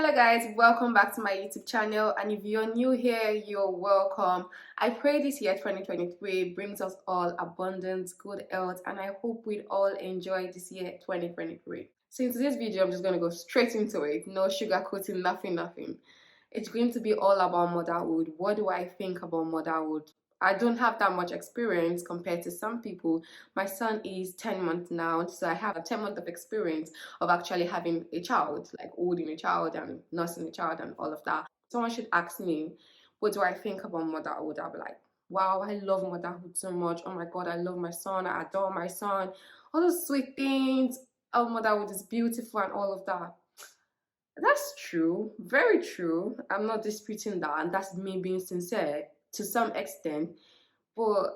Hello guys, welcome back to my YouTube channel, and if you're new here, you're welcome. I pray this year 2023 brings us all abundance, good health, and I hope we'd all enjoy this year 2023. So in today's video, I'm just going to go straight into it. No sugarcoating, nothing. It's going to be all about motherhood. What do I think about motherhood? I don't have that much experience compared to some people. My son is 10 months now, so I have a 10 months of experience of actually having a child, like holding a child and nursing a child and all of that. Someone should ask me, what do I think about motherhood? I'll be like, wow, I love motherhood so much. Oh my God, I love my son. I adore my son. All those sweet things. Oh, motherhood is beautiful and all of that. That's true, very true. I'm not disputing that, and that's me being sincere to some extent. But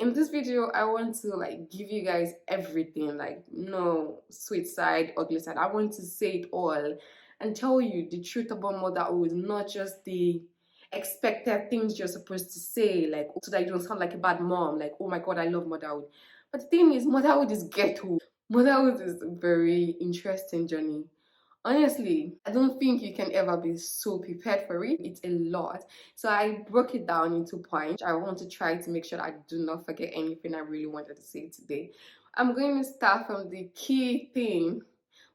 in this video, I want to like give you guys everything, like no sweet side, ugly side. I want to say it all and tell you the truth about motherhood, not just the expected things you're supposed to say, like so that you don't sound like a bad mom, like oh my God, I love motherhood. But the thing is, motherhood is ghetto. Motherhood is a very interesting journey. Honestly, I don't think you can ever be so prepared for it. It's a lot. So I broke it down into points. I want to try to make sure I do not forget anything I really wanted to say today. I'm going to start from the key thing.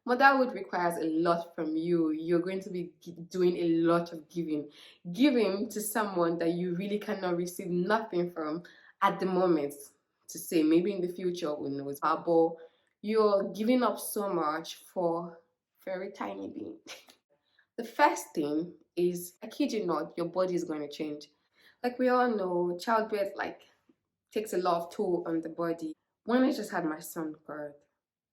Motherhood requires a lot from you. You're going to be doing a lot of giving. Giving to someone that you really cannot receive nothing from at the moment. To say, maybe in the future, who knows. But you're giving up so much for very tiny being. The first thing is, I kid you not, your body is going to change. Like we all know, childbirth takes a lot of toll on the body. When I just had my son, God,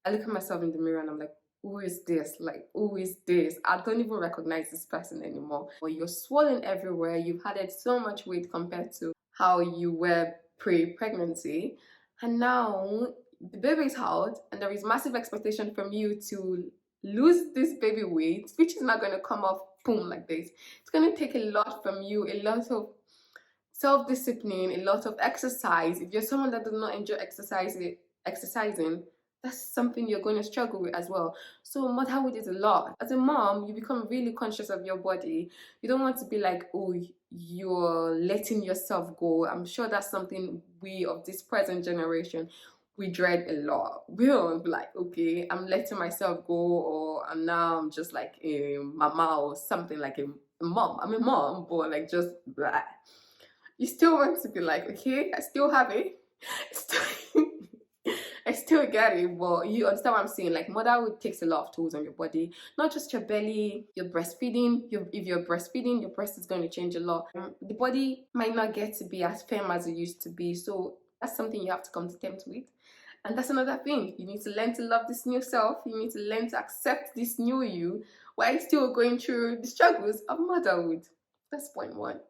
I look at myself in the mirror and I'm like, who is this? Like, who is this? I don't even recognize this person anymore. Or you're swollen everywhere. You've added so much weight compared to how you were pre-pregnancy. And now the baby's out and there is massive expectation from you to lose this baby weight, which is not going to come off boom like this. It's going to take a lot from you, a lot of self-discipline, a lot of exercise. If you're someone that does not enjoy exercising, that's something you're going to struggle with as well. So motherhood is a lot. As a mom, you become really conscious of your body. You don't want to be like, oh, you're letting yourself go. I'm sure that's something we of this present generation, we dread a lot. We don't be like, okay, I'm letting myself go, or I'm just like a mama or something, like a mom. I'm a mom, but like just blah. You still want to be like, okay, I still have it. I still get it, but you understand what I'm saying. Like motherhood takes a lot of tolls on your body, not just your belly, your breastfeeding. If you're breastfeeding, your breast is going to change a lot. The body might not get to be as firm as it used to be, so that's something you have to come to terms with. And that's another thing. You need to learn to love this new self. You need to learn to accept this new you while still going through the struggles of motherhood. That's point one.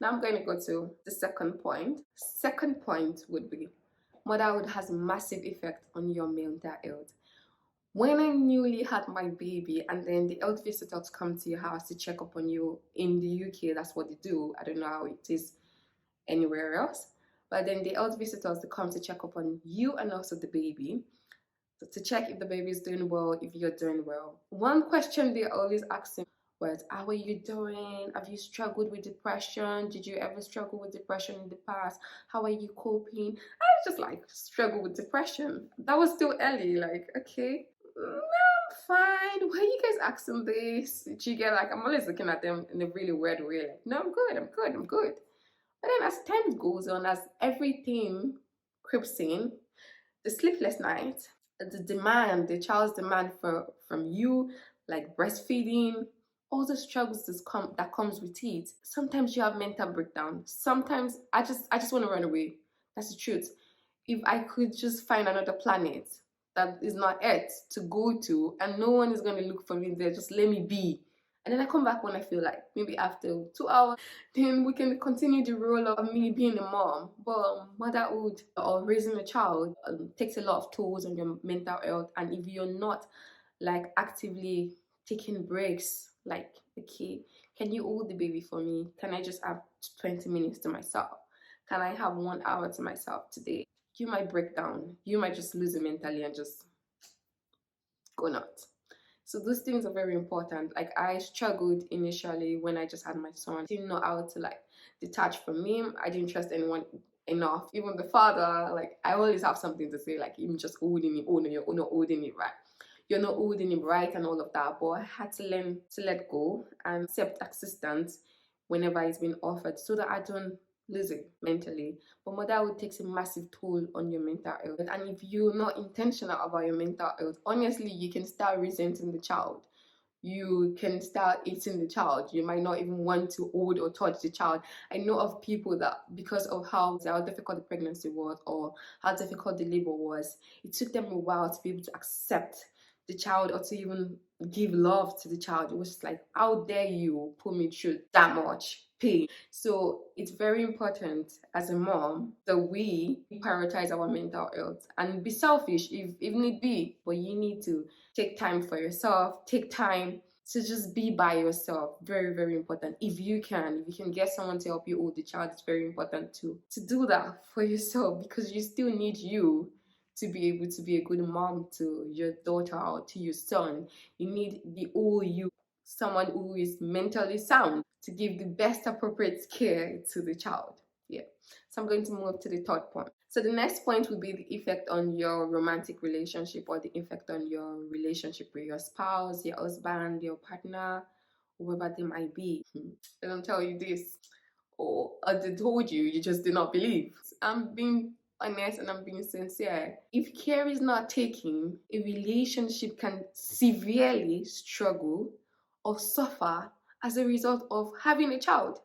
Now I'm going to go to the second point. Second point would be, motherhood has a massive effect on your mental health. When I newly had my baby and then the health visitors come to your house to check up on you in the UK, that's what they do. I don't know how it is anywhere else. But then the health visitors, they come to check up on you and also the baby. So to check if the baby is doing well, if you're doing well. One question they always ask me was, how are you doing? Have you struggled with depression? Did you ever struggle with depression in the past? How are you coping? I was just like, struggle with depression. That was still early, like, okay. No, I'm fine. Why are you guys asking this? Did you get like, I'm always looking at them in a really weird way, like, no, I'm good. But then as time goes on, as everything creeps in, the sleepless nights, the demand, the child's demand from you, like breastfeeding, all the struggles that comes with it. Sometimes you have mental breakdown. Sometimes I just want to run away. That's the truth. If I could just find another planet that is not Earth to go to, and no one is going to look for me there, just let me be. And then I come back when I feel like, maybe after 2 hours, then we can continue the role of me being a mom. But motherhood or raising a child takes a lot of tolls on your mental health. And if you're not like actively taking breaks, like, okay, can you hold the baby for me? Can I just have 20 minutes to myself? Can I have 1 hour to myself today? You might break down. You might just lose it mentally and just go nuts. So those things are very important. Like I struggled initially when I just had my son. Didn't know how to like detach from him. I didn't trust anyone enough. Even the father, like I always have something to say, like even just holding him, oh no, you're not holding him right. You're not holding him right and all of that. But I had to learn to let go and accept assistance whenever it's been offered so that I don't lose it mentally. But motherhood takes a massive toll on your mental health. And if you're not intentional about your mental health, honestly, you can start resenting the child. You can start eating the child. You might not even want to hold or touch the child. I know of people that because of how difficult the pregnancy was or how difficult the labor was, it took them a while to be able to accept the child or to even give love to the child. It was just like, how dare you put me through that much pain? So it's very important as a mom that we prioritize our mental health and be selfish if need be, but you need to take time for yourself, take time to just be by yourself. Very, very important. If you can get someone to help you hold the child, it's very important to do that for yourself because you still need you to be able to be a good mom to your daughter or to your son. You need the whole you, someone who is mentally sound to give the best appropriate care to the child. Yeah. So I'm going to move to the third point. So the next point will be the effect on your romantic relationship or the effect on your relationship with your spouse, your husband, your partner, whoever they might be. They don't tell you this, or they told you, you just did not believe. I'm being honest and I'm being sincere. If care is not taken, a relationship can severely struggle or suffer as a result of having a child.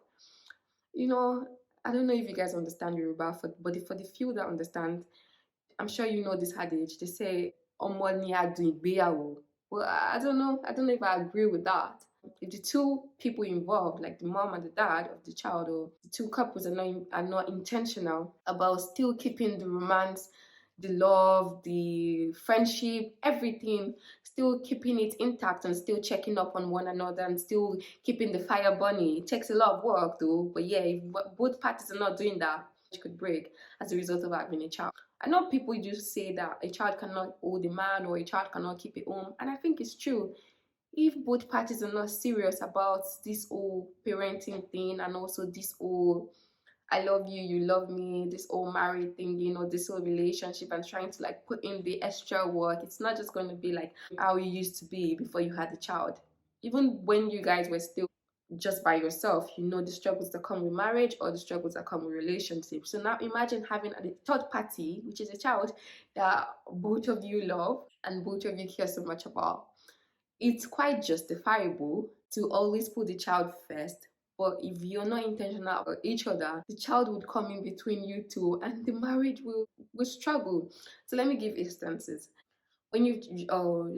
You know, I don't know if you guys understand Yoruba, but for the few that understand, I'm sure you know this adage. They say, "Ọmọ ni adùn ìgbéyàwó." Well, I don't know. I don't know if I agree with that. If the two people involved, like the mom and the dad of the child, or the two couples are not intentional about still keeping the romance, the love, the friendship, everything, still keeping it intact and still checking up on one another and still keeping the fire burning. It takes a lot of work though, but yeah, if both parties are not doing that, it could break as a result of having a child. I know people just say that a child cannot hold a man or a child cannot keep a home, and I think it's true. If both parties are not serious about this whole parenting thing and also this whole I love you, you love me, this whole married thing, this whole relationship and trying to like put in the extra work, it's not just going to be like how you used to be before you had a child. Even when you guys were still just by yourself, the struggles that come with marriage or the struggles that come with relationships. So now imagine having a third party, which is a child that both of you love and both of you care so much about. It's quite justifiable to always put the child first. But if you're not intentional about each other, the child would come in between you two and the marriage will struggle. So let me give instances. When you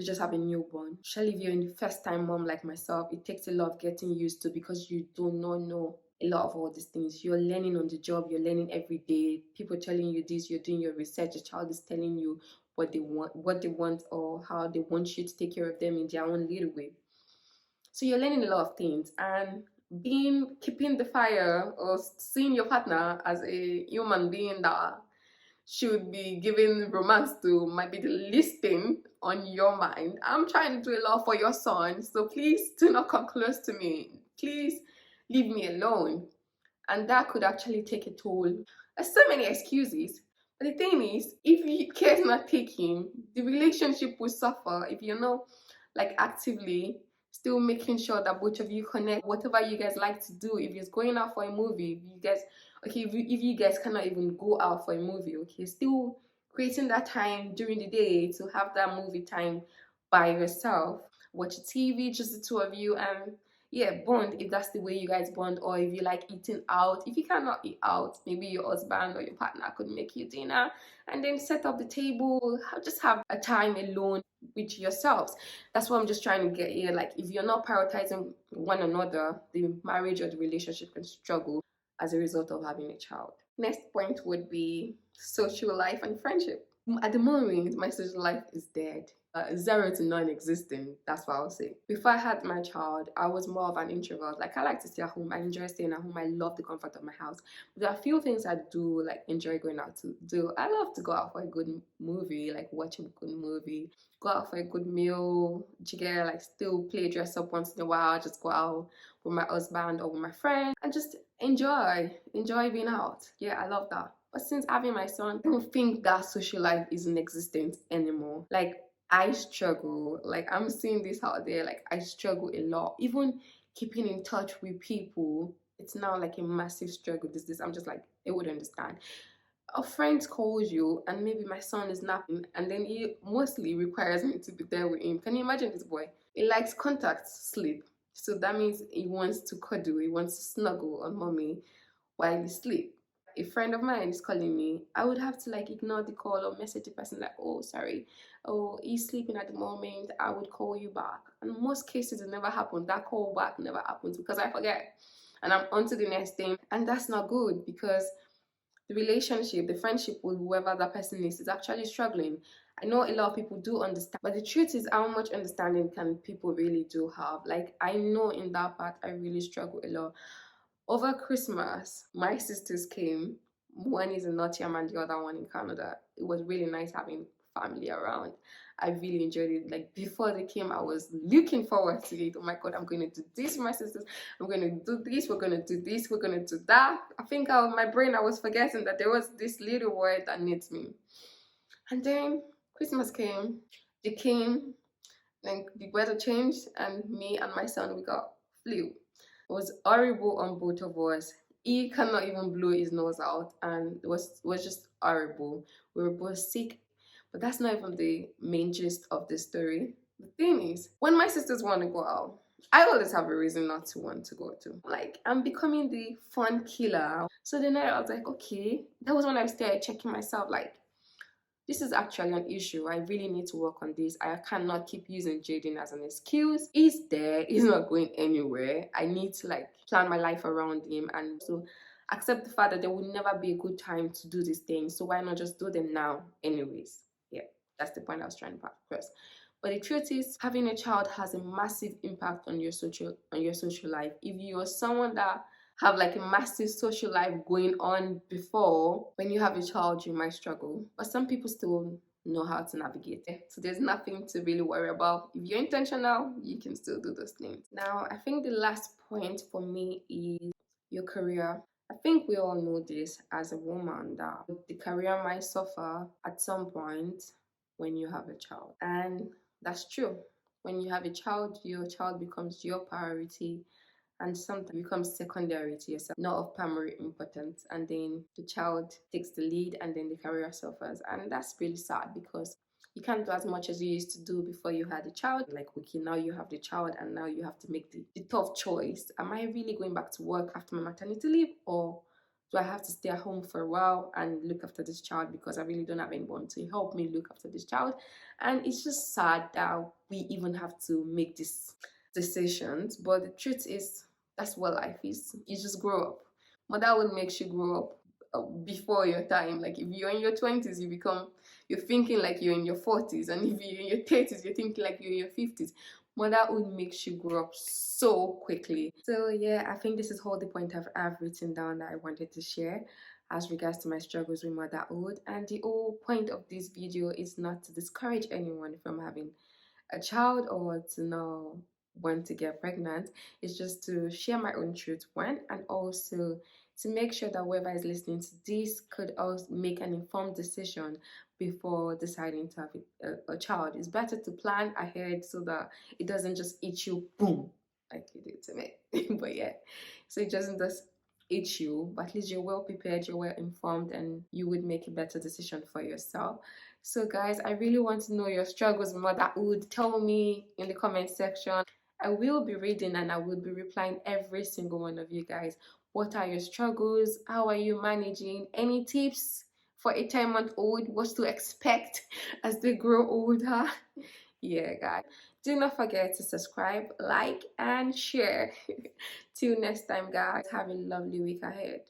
just have a newborn, especially if you're in the first time mom like myself, it takes a lot of getting used to because you do not know a lot of all these things. You're learning on the job, you're learning every day. People telling you this, you're doing your research, the child is telling you what they want or how they want you to take care of them in their own little way. So you're learning a lot of things and keeping the fire or seeing your partner as a human being that should be giving romance to might be the least thing on your mind. I'm trying to do a lot for your son, so please do not come close to me. Please leave me alone. And that could actually take a toll. There's so many excuses. But the thing is, if you care is not taken, the relationship will suffer if you're not like actively still making sure that both of you connect. Whatever you guys like to do, if it's going out for a movie, if you guys cannot even go out for a movie, okay, still creating that time during the day to have that movie time by yourself, watch TV, just the two of you, and yeah, bond if that's the way you guys bond, or if you like eating out. If you cannot eat out, maybe your husband or your partner could make you dinner and then set up the table, just have a time alone with yourselves. That's what I'm just trying to get here. Like, if you're not prioritizing one another, the marriage or the relationship can struggle as a result of having a child. Next point would be social life and friendship. At the moment, my social life is dead. zero to non-existent. That's what I'll say. Before I had my child, I was more of an introvert. Like, I like to stay at home. I enjoy staying at home. I love the comfort of my house. But there are a few things I do like enjoy going out to do. I love to go out for a good movie, like watch a good movie, go out for a good meal, jigger, like still play dress up once in a while, just go out with my husband or with my friend and just enjoy being out. Yeah, I love that. But since having my son, I don't think that social life is in existence anymore. Like, I struggle. Like, I'm seeing this out there. Like, I struggle a lot. Even keeping in touch with people, it's now like a massive struggle. This. I'm just like, they would understand. A friend calls you, and maybe my son is napping, and then he mostly requires me to be there with him. Can you imagine this boy? He likes contact sleep. So that means he wants to cuddle, he wants to snuggle on mommy while he sleep. A friend of mine is calling me, I would have to like ignore the call or message the person like, oh sorry, oh he's sleeping at the moment, I would call you back. And most cases it never happens. That call back never happens because I forget. And I'm on to the next thing. And that's not good because the relationship, the friendship with whoever that person is actually struggling. I know a lot of people do understand, but the truth is, how much understanding can people really do have? Like, I know in that part, I really struggle a lot. Over Christmas, my sisters came. One is in Nottingham and the other one in Canada. It was really nice having family around. I really enjoyed it. Like, before they came, I was looking forward to it. Oh my god, I'm going to do this with my sisters. I'm going to do this. We're going to do this. We're going to do that. I think my brain, I was forgetting that there was this little word that needs me. And then Christmas came. They came. Then the weather changed, and me and my son, we got flu. It was horrible on both of us. He cannot even blow his nose out, and it was just horrible. We were both sick, but that's not even the main gist of the story. The thing is, when my sisters want to go out, I always have a reason not to want to go to. Like, I'm becoming the fun killer. So then I was like, okay. That was when I started checking myself, like, this is actually an issue. I really need to work on this. I cannot keep using Jaden as an excuse. He's there. He's not going anywhere. I need to like plan my life around him and so accept the fact that there will never be a good time to do these things. So why not just do them now anyways? Yeah, that's the point I was trying to press. But the truth is, having a child has a massive impact on your social life. If you're someone that have like a massive social life going on before, when you have a child you might struggle, but some people still know how to navigate it, so there's nothing to really worry about. If you're intentional, you can still do those things. Now I think the last point for me is your career. I think we all know this as a woman that the career might suffer at some point when you have a child, and that's true. When you have a child, your child becomes your priority, and sometimes becomes secondary to yourself, not of primary importance. And then the child takes the lead, and then the career suffers. And that's really sad because you can't do as much as you used to do before you had a child. Like, okay, now you have the child, and now you have to make the tough choice. Am I really going back to work after my maternity leave, or do I have to stay at home for a while and look after this child because I really don't have anyone to help me look after this child? And it's just sad that we even have to make these decisions. But the truth is, that's what life is. You just grow up. Motherhood makes you grow up before your time. Like, if you're in your 20s, you're thinking like you're in your 40s, and if you're in your 30s, you're thinking like you're in your 50s. Motherhood makes you grow up so quickly. So yeah, I think this is all the point I've written down that I wanted to share as regards to my struggles with motherhood. And the whole point of this video is not to discourage anyone from having a child or to know when to get pregnant. It's just to share my own truth when, and also to make sure that whoever is listening to this could also make an informed decision before deciding to have a child. It's better to plan ahead so that it doesn't just eat you boom like you did to me. But yeah, so it doesn't just eat you, but at least you're well prepared, you're well informed, and you would make a better decision for yourself. So guys, I really want to know your struggles with motherhood. Tell me in the comment section. I will be reading and I will be replying every single one of you guys. What are your struggles? How are you managing? Any tips for a 10-month-old? What to expect as they grow older? Yeah, guys. Do not forget to subscribe, like, and share. Till next time, guys. Have a lovely week ahead.